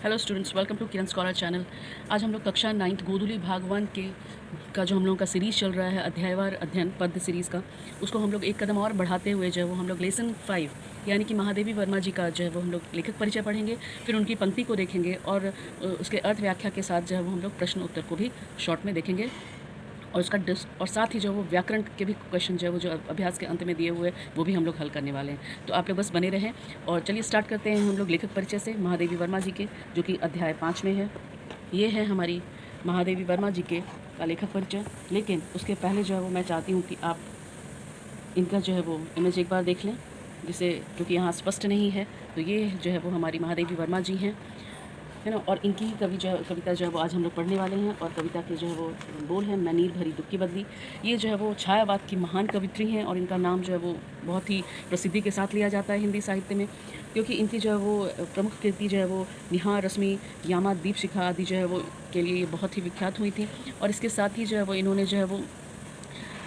Hello students, welcome to Kiran scholar channel. आज हम लोग कक्षा 9th गोधुली भाग 1 के का जो हम लोगों का सीरीज़ चल रहा है अध्यायवार अध्ययन पद्य सीरीज़ का, उसको हम लोग एक कदम और बढ़ाते हुए जो है वो हम लोग लेसन 5 यानी कि महादेवी वर्मा जी का जो है वो हम लोग लेखक परिचय पढ़ेंगे। फिर उनकी पंक्ति को देखेंगे और उसके अर्थ व्याख्या के साथ जो है वो हम लोग प्रश्न उत्तर को भी शॉर्ट में देखेंगे और उसका और साथ ही जो वो व्याकरण के भी क्वेश्चन जो है वो जो अभ्यास के अंत में दिए हुए वो भी हम लोग हल करने वाले हैं। तो आप लोग बस बने रहें और चलिए स्टार्ट करते हैं हम लोग लेखक परिचय से महादेवी वर्मा जी के, जो कि अध्याय 5 में है। ये है हमारी महादेवी वर्मा जी के का लेखक परिचय। लेकिन उसके पहले जो है वो मैं चाहती हूँ कि आप इनका जो है वो इमेज एक बार देख लें, जिसे क्योंकि यहाँ स्पष्ट नहीं है। तो ये जो है वो हमारी महादेवी वर्मा जी हैं, है ना। और इनकी ही कविता जो है वो आज हम लोग पढ़ने वाले हैं। और कविता के जो है वो बोल है, मैं नीर भरी दुख की बदली। ये जो है वो छायावाद की महान कवित्री हैं और इनका नाम जो है वो बहुत ही प्रसिद्धि के साथ लिया जाता है हिंदी साहित्य में, क्योंकि इनकी जो है वो प्रमुख कृति जो है वो निहार, रश्मि, यामा, दीपशिखा आदि जो है वो के लिए ये बहुत ही विख्यात हुई थी। और इसके साथ ही जो है वो इन्होंने जो है वो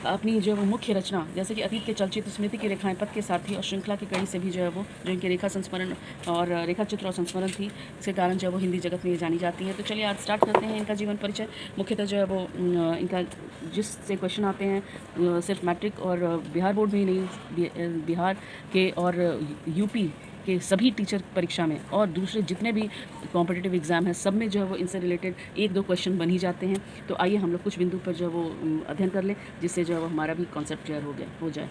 अपनी जो है वो मुख्य रचना, जैसे कि अतीत के चलचित्र, स्मृति की रेखाएं, पथ के साथी और श्रृंखला की कड़ी से भी जो है वो जो इनकी रेखा संस्मरण और रेखा चित्र और संस्मरण थी, इसके कारण जो है वो हिंदी जगत में ये जानी जाती हैं। तो चलिए आज स्टार्ट करते हैं इनका जीवन परिचय। मुख्यतः जो है वो इनका जिससे क्वेश्चन आते हैं सिर्फ मैट्रिक और बिहार बोर्ड में ही नहीं, बिहार के और यूपी के सभी टीचर परीक्षा में और दूसरे जितने भी कॉम्पिटिटिव एग्ज़ाम हैं सब में जो है वो इनसे रिलेटेड एक दो क्वेश्चन बन ही जाते हैं। तो आइए हम लोग कुछ बिंदु पर जो है वो अध्ययन कर लें, जिससे जो है वो हमारा भी कॉन्सेप्ट क्लियर हो जाए।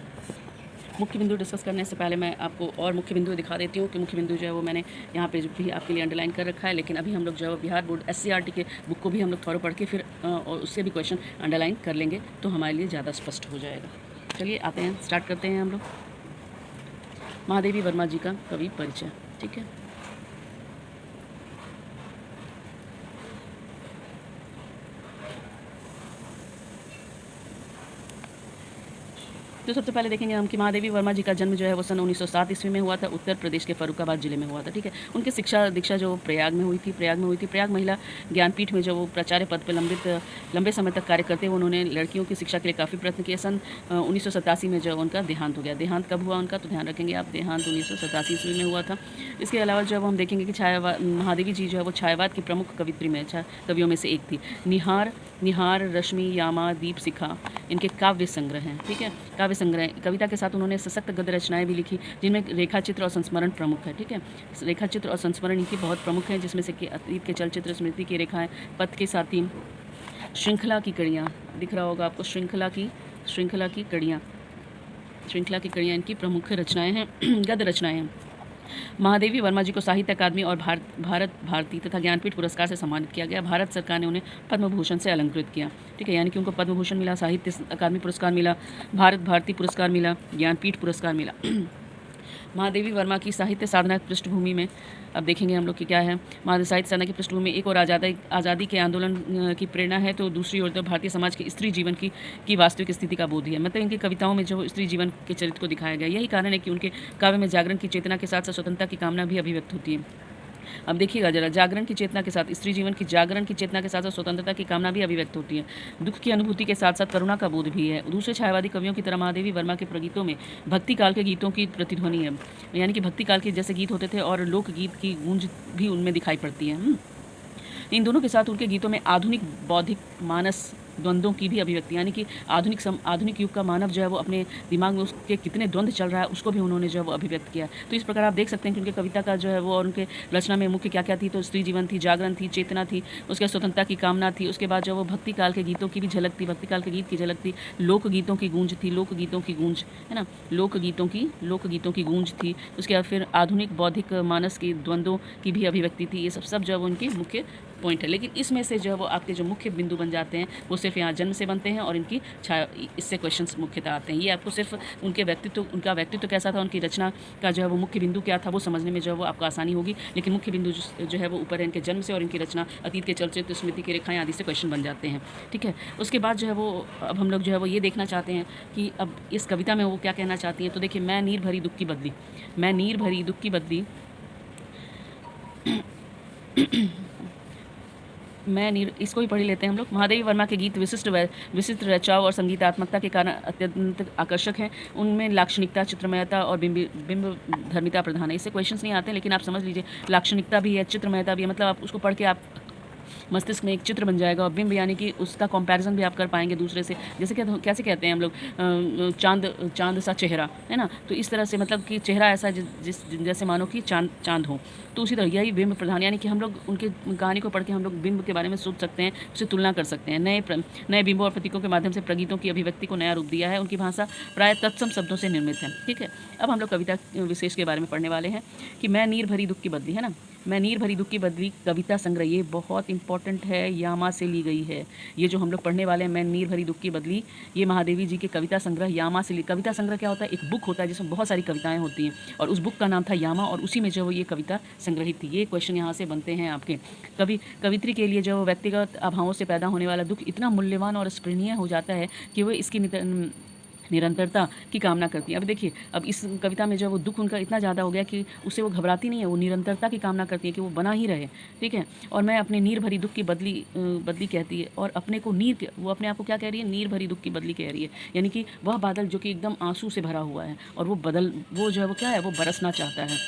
मुख्य बिंदु डिस्कस करने से पहले मैं आपको और मुख्य बिंदु दिखा देती हूँ कि मुख्य बिंदु जो है वो मैंने यहाँ पे भी आपके लिए अंडरलाइन कर रखा है। लेकिन अभी हम लोग जो है बिहार बोर्ड SCRT के बुक को भी हम लोग थोड़ा पढ़ के फिर और उससे भी क्वेश्चन अंडरलाइन कर लेंगे, तो हमारे लिए ज़्यादा स्पष्ट हो जाएगा। चलिए आते हैं, स्टार्ट करते हैं हम लोग महादेवी वर्मा जी का कवि परिचय। ठीक है, तो सबसे पहले देखेंगे हम कि महादेवी वर्मा जी का जन्म जो है वो सन 1907 ईस्वी में हुआ था, उत्तर प्रदेश के फर्रुखाबाद जिले में हुआ था। ठीक है, उनकी शिक्षा दीक्षा जो प्रयाग में हुई थी, प्रयाग महिला ज्ञानपीठ में जो वो प्राचार्य पद पर लंबे समय तक कार्य करते हुए उन्होंने लड़कियों की शिक्षा के लिए काफ़ी प्रयत्न किए। सन 1987 में जो उनका देहांत हो गया। देहांत कब हुआ उनका, तो ध्यान रखेंगे आप, देहांत 1987 ईस्वी में हुआ था। इसके अलावा जो हम देखेंगे कि महादेवी जी जो है वो छायावाद की प्रमुख कवित्री में कवियों में से एक थी। निहार, रश्मि, यामा, दीपशिखा इनके काव्य संग्रह हैं। ठीक है, काव्य संग्रह कविता के साथ उन्होंने सशक्त गद्य रचनाएं भी लिखी, जिनमें रेखाचित्र और संस्मरण प्रमुख है। ठीक है, रेखाचित्र और संस्मरण इनकी बहुत प्रमुख हैं, जिसमें से कि अतीत के चलचित्र, स्मृति की रेखाएं, पथ के साथी, श्रृंखला की कड़ियाँ, दिख रहा होगा आपको, श्रृंखला की कड़ियाँ इनकी प्रमुख रचनाएं हैं, गद्य रचनाएं हैं। महादेवी वर्मा जी को साहित्य अकादमी और भारत भारती तथा ज्ञानपीठ पुरस्कार से सम्मानित किया गया। भारत सरकार ने उन्हें पद्म भूषण से अलंकृत किया। ठीक है, यानी कि उनको पद्म भूषण मिला, साहित्य अकादमी पुरस्कार मिला, भारत भारती पुरस्कार मिला, ज्ञानपीठ पुरस्कार मिला। महादेवी वर्मा की साहित्य साधना की पृष्ठभूमि में अब देखेंगे हम लोग कि क्या है। महादेवी साहित्य साधना की पृष्ठभूमि में एक और आज़ादी के आंदोलन की प्रेरणा है, तो दूसरी ओर तो भारतीय समाज के स्त्री जीवन की वास्तविक स्थिति का बोध है। मतलब इनकी कविताओं में जो स्त्री जीवन के चरित्र को दिखाया गया, यही कारण है कि उनके काव्य में जागरण की चेतना के साथ साथ स्वतंत्रता की कामना भी अभिव्यक्त होती है। अब देखिएगा जरा, जागरण की चेतना के साथ स्त्री जीवन की जागरण की चेतना के साथ साथ स्वतंत्रता की कामना भी अभिव्यक्त होती है। दुख की अनुभूति के साथ साथ करुणा का बोध भी है। दूसरे छायावादी कवियों की तरह महादेवी वर्मा के प्रगीतों में भक्ति काल के गीतों की प्रतिध्वनि है, यानी कि भक्ति काल के जैसे गीत होते थे और लोकगीत की गूंज भी उनमें दिखाई पड़ती है। इन दोनों के साथ उनके गीतों में आधुनिक बौद्धिक मानस द्वंद्वों की भी अभिव्यक्ति, यानी कि आधुनिक युग का मानव जो है वो अपने दिमाग में उसके कितने द्वंद्व चल रहा है उसको भी उन्होंने जो है वो अभिव्यक्त किया। तो इस प्रकार आप देख सकते हैं कि उनके कविता का जो है वो और उनके रचना में मुख्य क्या क्या थी, तो स्त्री जीवन थी, जागरण थी, चेतना थी, उसके स्वतंत्रता की कामना थी, उसके बाद जो वो भक्ति काल के गीतों की भी झलक थी, भक्ति काल के गीत की झलक थी, लोकगीतों की गूंज थी, लोकगीतों की गूंज, है ना, लोकगीतों की गूंज थी। उसके बाद फिर आधुनिक बौद्धिक मानस के द्वंद्वों की भी अभिव्यक्ति थी। ये सब जो है वो उनके मुख्य पॉइंट है। लेकिन इसमें से जो है वो आपके जो मुख्य बिंदु बन जाते हैं वो सिर्फ यहाँ जन्म से बनते हैं और इनकी इससे क्वेश्चंस मुख्यतः आते हैं। ये आपको सिर्फ उनका व्यक्तित्व कैसा था, उनकी रचना का जो है वो मुख्य बिंदु क्या था, वो समझने में जो है वो आपको आसानी होगी। लेकिन मुख्य बिंदु जो है वो ऊपर है, इनके जन्म से और इनकी रचना, अतीत के चलचित्र, स्मृति की रेखाएं आदि से क्वेश्चन बन जाते हैं। ठीक है, उसके बाद जो है वो अब हम लोग जो है वो ये देखना चाहते हैं कि अब इस कविता में वो क्या कहना चाहती हैं। तो देखिए, मैं नीर भरी दुख की बदली मैं नीर इसको ही पढ़ ही लेते हैं हम लोग। महादेवी वर्मा के गीत विशिष्ट रचाव और संगीतात्मकता के कारण अत्यंत आकर्षक हैं। उनमें लाक्षणिकता, चित्रमयता और बिंब धर्मिता प्रधान है। इससे क्वेश्चंस नहीं आते, लेकिन आप समझ लीजिए लाक्षणिकता भी है, चित्रमयता भी है, मतलब आप उसको पढ़ के आप मस्तिष्क में एक चित्र बन जाएगा। और बिंब यानी कि उसका कंपैरिजन भी आप कर पाएंगे दूसरे से। जैसे कैसे कहते हैं हम लोग, चांद सा चेहरा है ना, तो इस तरह से मतलब कि चेहरा ऐसा जैसे मानो कि चांद हो, तो उसी तरह यही बिंब प्रधान, यानी कि हम लोग उनके कहानी को पढ़ के हम लोग बिंब के बारे में सोच सकते हैं, उससे तुलना कर सकते हैं। नए बिंबों और प्रतीकों के माध्यम से प्रगीतों की अभिव्यक्ति को नया रूप दिया है। उनकी भाषा प्राय तत्सम शब्दों से निर्मित है। ठीक है, अब हम लोग कविता विशेष के बारे में पढ़ने वाले हैं कि मैं नीर भरी दुख की बदली, है ना, मैं नीर भरी दुख की बदली कविता संग्रह, ये बहुत इंपॉर्टेंट है, यामा से ली गई है। ये जो हम लोग पढ़ने वाले हैं मैं नीर भरी दुख की बदली, ये महादेवी जी के कविता संग्रह यामा से ली। कविता संग्रह क्या होता है? एक बुक होता है जिसमें बहुत सारी कविताएं होती हैं, और उस बुक का नाम था यामा, और उसी में जो ये कविता संग्रहित थी। ये क्वेश्चन यहाँ से बनते हैं आपके। कवित्री के लिए जो व्यक्तिगत अभावों से पैदा होने वाला दुख इतना मूल्यवान और स्पृहणीय हो जाता है कि वो इसकी निरंतरता की कामना करती है। अब देखिए, अब इस कविता में जो वो दुख उनका इतना ज़्यादा हो गया कि उससे वो घबराती नहीं है, वो निरंतरता की कामना करती है कि वो बना ही रहे। ठीक है, और मैं अपने नीर भरी दुख की बदली कहती है, और अपने को वो अपने आप को क्या कह रही है? नीर भरी दुख की बदली कह रही है, यानी कि वह बादल जो कि एकदम आंसू से भरा हुआ है, और वो जो है वो क्या है? वो बरसना चाहता है।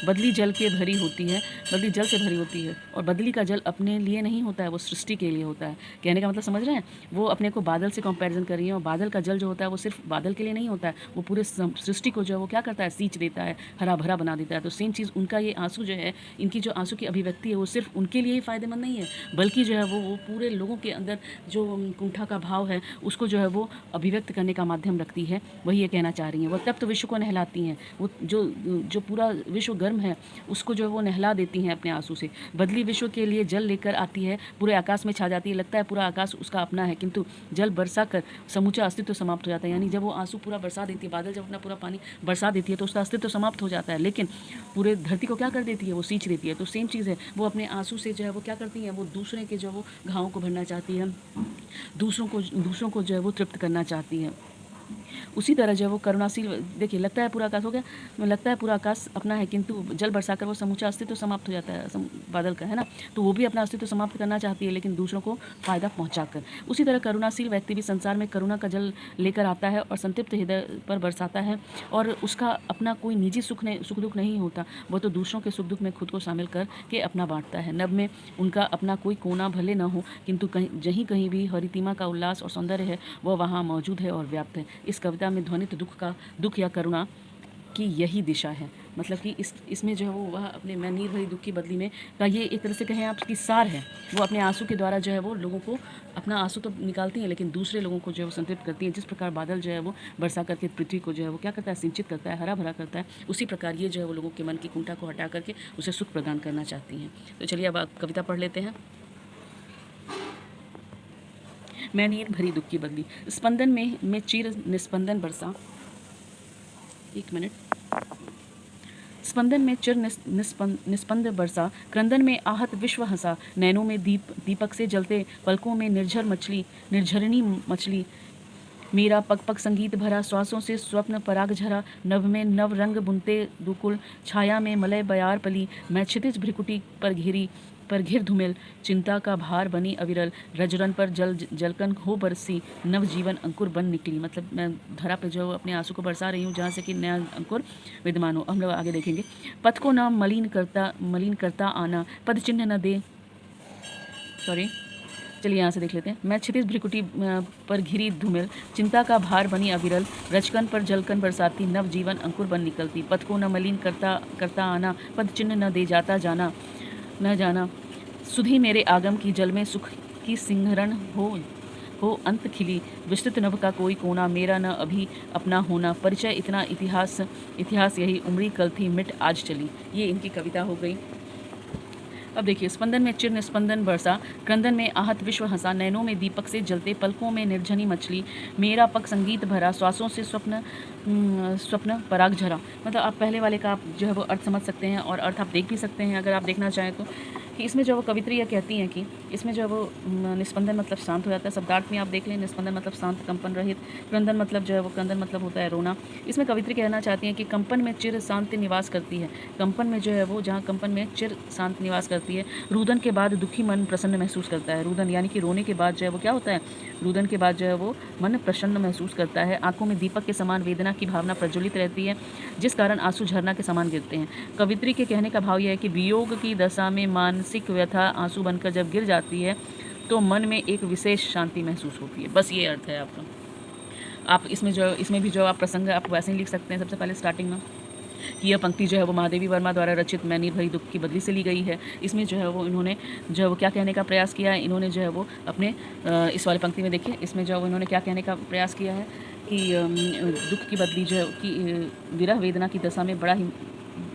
बदली जल से भरी होती है, और बदली का जल अपने लिए नहीं होता है, वो सृष्टि के लिए होता है। कहने का मतलब समझ रहे हैं? वो अपने को बादल से कंपैरिजन कर रही है, और बादल का जल जो होता है वो सिर्फ बादल के लिए नहीं होता है, वो पूरे सृष्टि को जो है वो क्या करता है? सींच देता है, हरा भरा बना देता है। तो सेम चीज़ उनका ये आंसू जो है, इनकी जो आंसू की अभिव्यक्ति है, वो सिर्फ उनके लिए ही फ़ायदेमंद नहीं है, बल्कि जो है वो पूरे लोगों के अंदर जो कुंठा का भाव है उसको जो है वो अभिव्यक्त करने का माध्यम रखती है। वही ये कहना चाह रही हैं। वो तप्त विश्व को नहलाती हैं, वो जो पूरा विश्व गर्म है उसको जो है वो नहला देती हैं अपने आंसू से। बदली विश्व के लिए जल लेकर आती है, पूरे आकाश में छा जाती है, लगता है पूरा आकाश उसका अपना है, किंतु जल बरसा कर समूचा अस्तित्व समाप्त हो जाता है। यानी जब वो आंसू पूरा बरसा देती है, बादल जब अपना पूरा पानी बरसा देती है तो उसका अस्तित्व समाप्त हो जाता है, लेकिन पूरे धरती को क्या कर देती है? वो सींच देती है। तो सेम चीज़ है, वो अपने आंसू से जो है वो क्या करती है? वो दूसरे के जो वो घावों को भरना चाहती है, दूसरों को जो है वो तृप्त करना चाहती है। उसी तरह जो है वो करुणाशील, देखिए लगता है पूरा आकाश हो गया, लगता है पूरा आकाश अपना है, किंतु जल बरसाकर वो समूचा अस्तित्व समाप्त हो जाता है बादल का, है ना। तो वो भी अपना अस्तित्व समाप्त करना चाहती है, लेकिन दूसरों को फ़ायदा पहुंचाकर। उसी तरह करुणाशील व्यक्ति भी संसार में करुणा का जल लेकर आता है और संतृप्त हृदय पर बरसाता है, और उसका अपना कोई निजी सुख दुख नहीं होता, वो तो दूसरों के सुख दुख में खुद को शामिल करके अपना बांटता है। नभ में उनका अपना कोई कोना भले न हो, किंतु कहीं भी हरितिमा का उल्लास और सौंदर्य है, वह वहाँ मौजूद है और व्याप्त है। इस कविता में ध्वनित दुख या करुणा की यही दिशा है। मतलब कि इसमें जो है वो वह अपने मैं नीर भरी दुख की बदली में का ये एक तरह से कहें आप की सार है। वो अपने आंसू के द्वारा जो है वो लोगों को अपना आंसू तो निकालती हैं, लेकिन दूसरे लोगों को जो है वो संतृप्त करती है। जिस प्रकार बादल जो है वो बरसा करके पृथ्वी को जो है वो क्या करता है? सिंचित करता है, हरा भरा करता है। उसी प्रकार ये जो है वो लोगों के मन की कुंठा को हटा करके उसे सुख प्रदान करना चाहती हैं। तो चलिए अब आप कविता पढ़ लेते हैं। मैं नीर भरी दुख की बदली, स्पंदन में चिर निस्पंदन बरसा, एक मिनट। स्पंदन में चिर निस्पंद बरसा, क्रंदन में आहत विश्व हंसा, नैनों में दीपक से जलते, पलकों में निर्झरनी मछली, मेरा पग पग संगीत भरा, श्वासों से स्वप्न पराग झरा, नभ में नव रंग बुनते दुकुल, छाया में मलय बयार पली, मैं क्षितिज भ्रिकुटी पर घिर धुमिल, चिंता का भार बनी अविरल, रजरन पर जलकन हो बरसी, नव जीवन अंकुर बन निकली। मतलब मैं धरा पे जो अपने आंसू को बरसा रही हूँ, जहाँ से कि नया अंकुर विद्यमान हो। हम लोग आगे देखेंगे। पथ को न मलिन करता आना, पद चिन्ह न दे, सॉरी चलिए यहाँ से देख लेते हैं। मैं क्षितिज भ्रिकुटी पर घिरी धूमिल, चिंता का भार बनी अविरल, रचकन पर जलकन बरसाती, नव जीवन अंकुर बन निकलती, पथ को न मलिन करता आना, पद चिन्ह न दे जाता जाना, सुधी मेरे आगम की जल में सुख की सिंहरण हो अंत खिली, विस्तृत नभ का कोई कोना, मेरा न अभी अपना होना, परिचय इतना इतिहास यही, उम्री कल थी मिट आज चली। ये इनकी कविता हो गई। अब देखिए, स्पंदन में चिर निस्पंदन बरसा, क्रंदन में आहत विश्व हंसा, नैनों में दीपक से जलते, पलकों में निर्झनी मछली, मेरा पग संगीत भरा, श्वासों से स्वप्न पराग झरा। मतलब आप पहले वाले का आप जो है वो अर्थ समझ सकते हैं, और अर्थ आप देख भी सकते हैं अगर आप देखना चाहें तो। कि इसमें जो वो कवित्री यह कहती हैं कि इसमें जो वो निस्पंदन मतलब शांत हो जाता है। शब्दार्थ में आप देख लें, निस्पंदन मतलब शांत, कंपन रहित। क्रंदन मतलब जो है वो, क्रंदन मतलब होता है रोना। इसमें कवित्री कहना चाहती हैं कि कंपन में चिर शांति निवास करती है। कंपन में जो है वो, जहाँ कंपन में चिर शांत निवास करती है। रुदन के बाद दुखी मन प्रसन्न महसूस करता है। रुदन यानी कि रोने के बाद जो है वो क्या होता है, रुदन के बाद जो है वो मन प्रसन्न महसूस करता है। आंखों में दीपक के समान वेदना की भावना प्रज्वलित रहती है, जिस कारण आंसू झरना के समान गिरते हैं। कवित्री के कहने का भाव यह है कि वियोग की दशा में मानसिक व्यथा आंसू बनकर जब गिर जाती है तो मन में एक विशेष शांति महसूस होती है। बस ये अर्थ है आपका। आप इसमें भी जो आप प्रसंग आप वैसे ही लिख सकते हैं। सबसे पहले स्टार्टिंग में कि यह पंक्ति जो है वो महादेवी वर्मा द्वारा रचित मैं निर्भरी दुख की बदली से ली गई है। इसमें जो है वो इन्होंने जो है वो क्या कहने का प्रयास किया है, इन्होंने जो है वो अपने इस वाले पंक्ति में देखिए, इसमें जो है वो इन्होंने क्या कहने का प्रयास किया है कि दुख की बदली जो है कि विरह वेदना की दशा में बड़ा ही,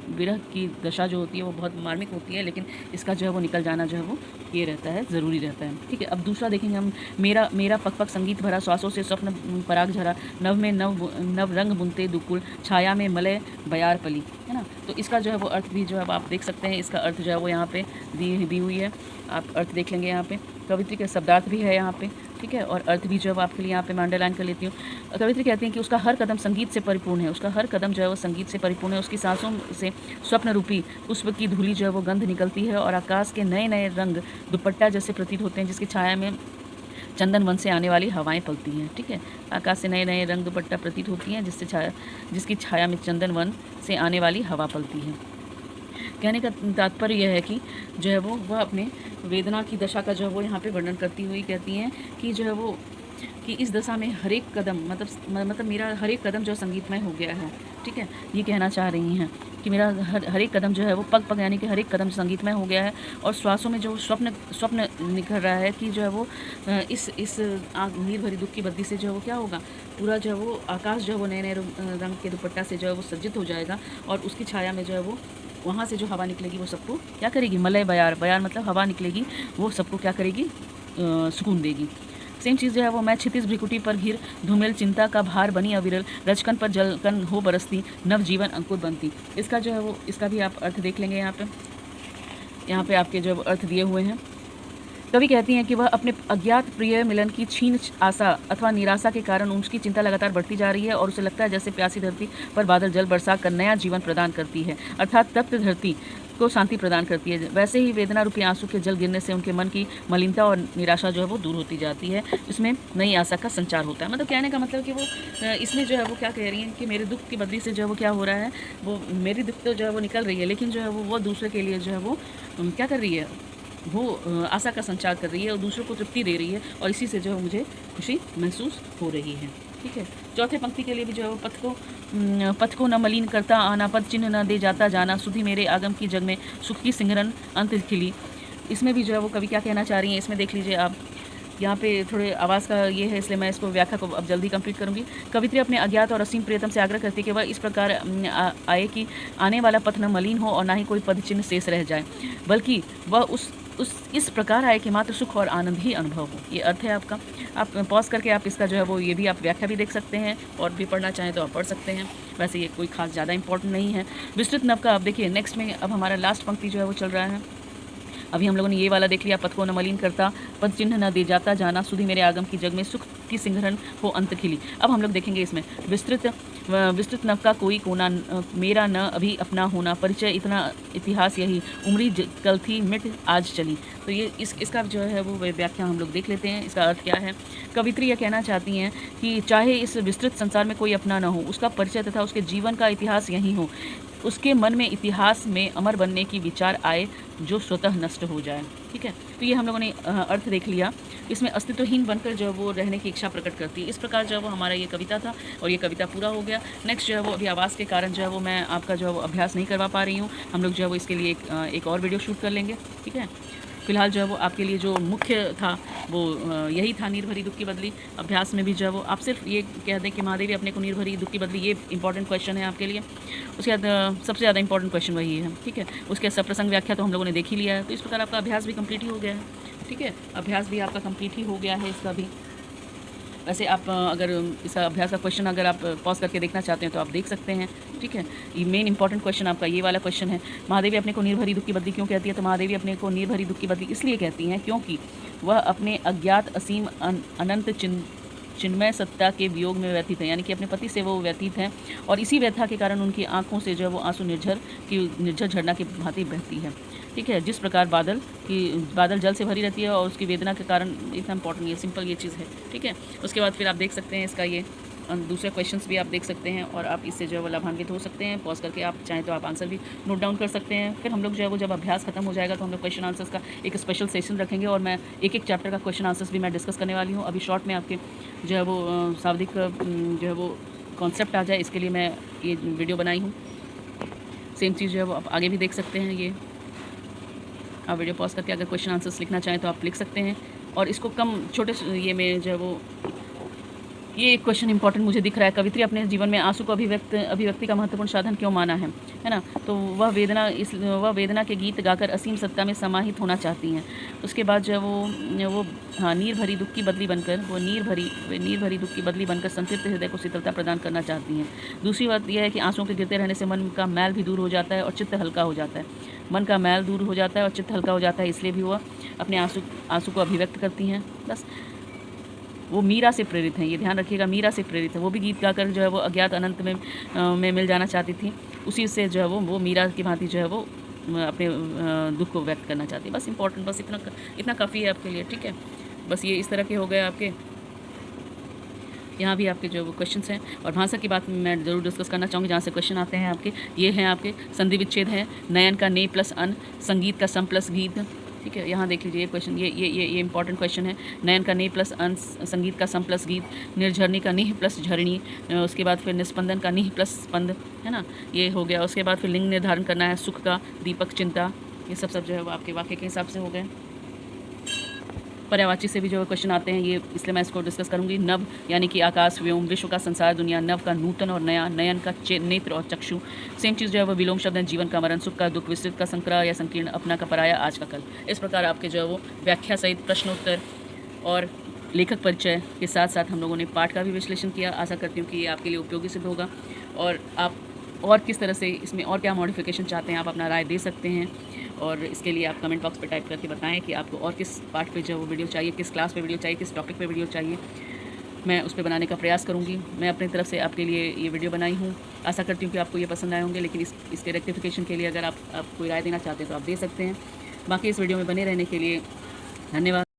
विरह की दशा जो होती है वो बहुत मार्मिक होती है, लेकिन इसका जो है वो निकल जाना जो है वो ये रहता है, ज़रूरी रहता है। ठीक है, अब दूसरा देखेंगे हम। मेरा मेरा पक पक संगीत भरा, श्वासों से स्वप्न पराग झरा, नव में नव रंग बुनते दुकुल, छाया में मलय बयार पली, है ना। तो इसका जो है वो अर्थ भी जो है आप देख सकते हैं। इसका अर्थ जो है वो यहाँ पे दी हुई है, आप अर्थ देख लेंगे यहाँ पे। कवित्री के शब्दार्थ भी है यहाँ पे, ठीक है, और अर्थ भी जो है आपके लिए यहाँ पे मैं अंडरलाइन कर लेती हूँ। कवित्री कहती हैं कि उसका हर कदम संगीत से परिपूर्ण है, उसका हर कदम जो है वो संगीत से परिपूर्ण है। उसकी सांसों से स्वप्न रूपी पुष्प की धूली जो है वो गंध निकलती है, और आकाश के नए नए रंग दुपट्टा जैसे प्रतीत होते हैं, जिसकी छाया में चंदन वन से आने वाली हवाएं पलती हैं। ठीक है, आकाश से नए नए रंग दुपट्टा प्रतीत होती हैं, जिसकी छाया में चंदन वन से आने वाली हवा पलती है। कहने का तात्पर्य यह है कि जो है वो वह अपने वेदना की दशा का जो है वो यहाँ पे वर्णन करती हुई कहती हैं कि जो है वो कि इस दशा में हर एक कदम मतलब मेरा हर एक कदम जो संगीतमय हो गया है। ठीक है, ये कहना चाह रही हैं कि मेरा हर एक कदम जो है वो पग यानी कि हर एक कदम संगीतमय हो गया है, और श्वासों में जो स्वप्न निखर रहा है कि जो है वो इस नीर भरी दुख की बद्दी से जो है वो क्या होगा, पूरा जो है वो आकाश जो है वो नए नए रंग के दुपट्टा से जो है वो सज्जित हो जाएगा, और उसकी छाया में जो है वो वहाँ से जो हवा निकलेगी वो सबको क्या करेगी, मलय बयार मतलब हवा निकलेगी, वो सबको क्या करेगी, सुकून देगी। सेम चीज़ जो है वो मैं क्षितिज भ्रिकुटी पर घिर धूमिल चिंता का भार बनी अविरल, रचकन पर जलकन हो बरसती, नव जीवन अंकुर बनती। इसका जो है वो, इसका भी आप अर्थ देख लेंगे। यहाँ पे आपके जो अर्थ दिए हुए हैं। कवि कहती हैं कि वह अपने अज्ञात प्रिय मिलन की क्षीण आशा अथवा निराशा के कारण उसकी चिंता लगातार बढ़ती जा रही है, और उसे लगता है जैसे प्यासी धरती पर बादल जल बरसा कर नया जीवन प्रदान करती है, अर्थात तप्त धरती को शांति प्रदान करती है। वैसे ही वेदना रूपी आंसू के जल गिरने से उनके मन की मलिनता और निराशा जो है वो दूर होती जाती है, इसमें नई आशा का संचार होता है। मतलब कहने का मतलब कि वो इसमें जो है वो क्या कह रही हैं कि मेरे दुख की बदली से जो है वो क्या हो रहा है, वो मेरी दुख तो जो है वो निकल रही है, लेकिन जो है वो दूसरे के लिए जो है वो क्या कर रही है, वो आशा का संचार कर रही है और दूसरों को तृप्ति दे रही है, और इसी से जो है मुझे खुशी महसूस हो रही है। ठीक है, चौथे पंक्ति के लिए भी जो है वो पथ को न मलिन करता आना, पद चिन्ह न दे जाता जाना, सुधी मेरे आगम की जग में सुख की सिंगरन अंत खिली। इसमें भी जो है वो कवि क्या कहना चाह रही हैं, इसमें देख लीजिए आप। यहाँ पे थोड़े आवाज़ का ये है, इसलिए मैं इसको व्याख्या को अब जल्दी कंप्लीट करूँगी। कवित्री अपने अज्ञात और असीम प्रियतम से आग्रह करती है कि वह इस प्रकार आए कि आने वाला पथ न मलिन हो और ना ही कोई पद चिन्ह शेष रह जाए, बल्कि वह इस प्रकार आए कि मात्र सुख और आनंद ही अनुभव हो। ये अर्थ है आपका। आप पॉज करके आप इसका जो है वो ये भी आप व्याख्या भी देख सकते हैं, और भी पढ़ना चाहें तो आप पढ़ सकते हैं। वैसे ये कोई खास ज़्यादा इंपॉर्टेंट नहीं है। विस्तृत नव का अब देखिए नेक्स्ट में, अब हमारा लास्ट पंक्ति जो है वो चल रहा है। अभी हम लोगों ने ये वाला देख लिया, पथ को न मलिन करता, पद चिन्ह न दे जाता जाना, सुधी मेरे आगम की जग में सुख की सिंगरन हो अंत खिली। अब हम लोग देखेंगे इसमें विस्तृत नव का कोई कोना, मेरा न अभी अपना होना, परिचय इतना इतिहास यही, उम्री कल थी मिट आज चली। तो ये इसका जो है वो व्याख्या हम लोग देख लेते हैं। इसका अर्थ क्या है। कवित्री यह कहना चाहती हैं कि चाहे इस विस्तृत संसार में कोई अपना न हो, उसका परिचय तथा उसके जीवन का इतिहास यही हो, उसके मन में इतिहास में अमर बनने की विचार आए जो स्वतः नष्ट हो जाए। ठीक है, तो ये हम लोगों ने अर्थ देख लिया। इसमें अस्तित्वहीन बनकर जो वो रहने की इच्छा प्रकट करती है। इस प्रकार जो है वो हमारा ये कविता था, और ये कविता पूरा हो गया। नेक्स्ट जो है वो अभी आवाज़ के कारण जो है वो मैं आपका जो है वो अभ्यास नहीं करवा पा रही हूँ। हम लोग जो है वो इसके लिए एक और वीडियो शूट कर लेंगे। ठीक है, फिलहाल जो है वो आपके लिए जो मुख्य था वो यही था, नीर भरी दुख की बदली। अभ्यास में भी जो है वो आप सिर्फ ये कह दें कि महादेवी अपने को नीर भरी दुख की बदली, ये इंपॉर्टेंट क्वेश्चन है आपके लिए। उसके बाद सबसे ज़्यादा इंपॉर्टेंट क्वेश्चन वही है। ठीक है, उसके सप्रसंग व्याख्या तो हम लोगों ने देख ही लिया है। तो इस प्रकार आपका अभ्यास भी कंप्लीट ही हो गया है। ठीक है, अभ्यास भी आपका कंप्लीट ही हो गया है इसका भी। वैसे आप अगर इसका अभ्यास का क्वेश्चन अगर आप पॉज करके देखना चाहते हैं तो आप देख सकते हैं। ठीक है, ये मेन इंपॉर्टेंट क्वेश्चन आपका ये वाला क्वेश्चन है। महादेवी अपने को नीर भरी दुख की बदली क्यों कहती है? तो महादेवी अपने को नीर भरी दुख की बदली इसलिए कहती हैं क्योंकि वह अपने अज्ञात असीम अनंत चिन्मय सत्ता के वियोग में व्यथित है, यानी कि अपने पति से वो व्यथित हैं और इसी व्यथा के कारण उनकी आंखों से जो है वो आंसू निर्झर झरना की भांति बहती है। ठीक है, जिस प्रकार बादल जल से भरी रहती है और उसकी वेदना के कारण, इतना इंपॉर्टेंट नहीं है, सिंपल ये चीज़ है। ठीक है, उसके बाद फिर आप देख सकते हैं इसका ये दूसरे क्वेश्चंस भी आप देख सकते हैं और आप इससे जो है वो लाभान्वित हो सकते हैं। पॉज करके आप चाहें तो आप आंसर भी नोट डाउन कर सकते हैं। फिर हम लोग जो है वो जब अभ्यास खत्म हो जाएगा तो हम लोग क्वेश्चन आंसर्स का एक स्पेशल सेशन रखेंगे और मैं एक चैप्टर का क्वेश्चन आंसर्स भी मैं डिस्कस करने वाली हूँ। अभी शॉर्ट में आपके जो है वो शाब्दिक जो है वो कॉन्सेप्ट आ जाए, इसके लिए मैं ये वीडियो बनाई हूँ। सेम चीज़ जो है वो आप आगे भी देख सकते हैं। ये आप वीडियो पॉज करके अगर क्वेश्चन आंसर्स लिखना चाहें तो आप लिख सकते हैं और इसको कम छोटे ये में जो है वो ये एक क्वेश्चन इंपॉर्टेंट मुझे दिख रहा है। कवित्री अपने जीवन में आंसू को अभिव्यक्ति का महत्वपूर्ण साधन क्यों माना है ना? तो वह वेदना के गीत गाकर असीम सत्ता में समाहित होना चाहती हैं। उसके बाद जो है वो हाँ, नीर भरी दुख की बदली बनकर संतृप्त हृदय को शीतलता प्रदान करना चाहती हैं। दूसरी बात यह है कि आंसुओं के गिरते रहने से मन का मैल भी दूर हो जाता है और चित्त हल्का हो जाता है। मन का मैल दूर हो जाता है और चित्त हल्का हो जाता है, इसलिए भी वह अपने आंसू को अभिव्यक्त करती हैं। बस वो मीरा से प्रेरित हैं, ये ध्यान रखिएगा, मीरा से प्रेरित है। वो भी गीत गाकर जो है वो अज्ञात अनंत में मिल जाना चाहती थी, उसी से जो है वो मीरा की भांति जो है वो अपने दुख को व्यक्त करना चाहती है। बस इंपॉर्टेंट, बस इतना काफ़ी है आपके लिए। ठीक है, बस ये इस तरह के हो गए आपके। यहाँ भी आपके जो क्वेश्चंस हैं और भाषा की बात मैं ज़रूर डिस्कस करना चाहूँगी, जहाँ से क्वेश्चन आते हैं आपके। ये हैं आपके संधि विच्छेद है, नयन का ने प्लस अन, संगीत का सम प्लस गीत। ठीक है, यहाँ देख लीजिए ये क्वेश्चन, ये इंपॉर्टेंट क्वेश्चन है। नयन का ने प्लस अन, संगीत का सम प्लस गीत, निर्झरनी का निह प्लस झरणी, उसके बाद फिर निस्पंदन का निह प्लस स्पंद, है ना, ये हो गया। उसके बाद फिर लिंग निर्धारण करना है, सुख का, दीपक, चिंता, ये सब जो है वो आपके वाक्य के हिसाब से हो गए। पर्यावाची से भी जो क्वेश्चन आते हैं ये, इसलिए मैं इसको डिस्कस करूंगी। नव यानी कि आकाश, व्योम, विश्व का, संसार, दुनिया। नव का नूतन और नया, नयन का नेत्र और चक्षु। सेम चीज़ जो है वो विलोम शब्द है, जीवन का मरण, सुख का दुख, विस्तृत का संकरा या संकीर्ण, अपना का पराया, आज का कल। इस प्रकार आपके जो है वो व्याख्या सहित प्रश्नोत्तर और लेखक परिचय के साथ साथ हम लोगों ने पाठ का भी विश्लेषण किया। आशा करती हूँ कि ये आपके लिए उपयोगी सिद्ध होगा और आप और किस तरह से इसमें और क्या मॉडिफिकेशन चाहते हैं आप अपना राय दे सकते हैं और इसके लिए आप कमेंट बॉक्स पे टाइप करके बताएं कि आपको और किस पार्ट पे जो वो वीडियो चाहिए, किस क्लास पे वीडियो चाहिए, किस टॉपिक पे वीडियो चाहिए। मैं उस पर बनाने का प्रयास करूँगी। मैं अपनी तरफ से आपके लिए ये वीडियो बनाई हूँ। आशा करती हूँ कि आपको ये पसंद आए होंगे, लेकिन इसके रेक्टिफिकेशन के लिए अगर आप कोई राय देना चाहते हैं तो आप दे सकते हैं। बाकी इस वीडियो में बने रहने के लिए धन्यवाद।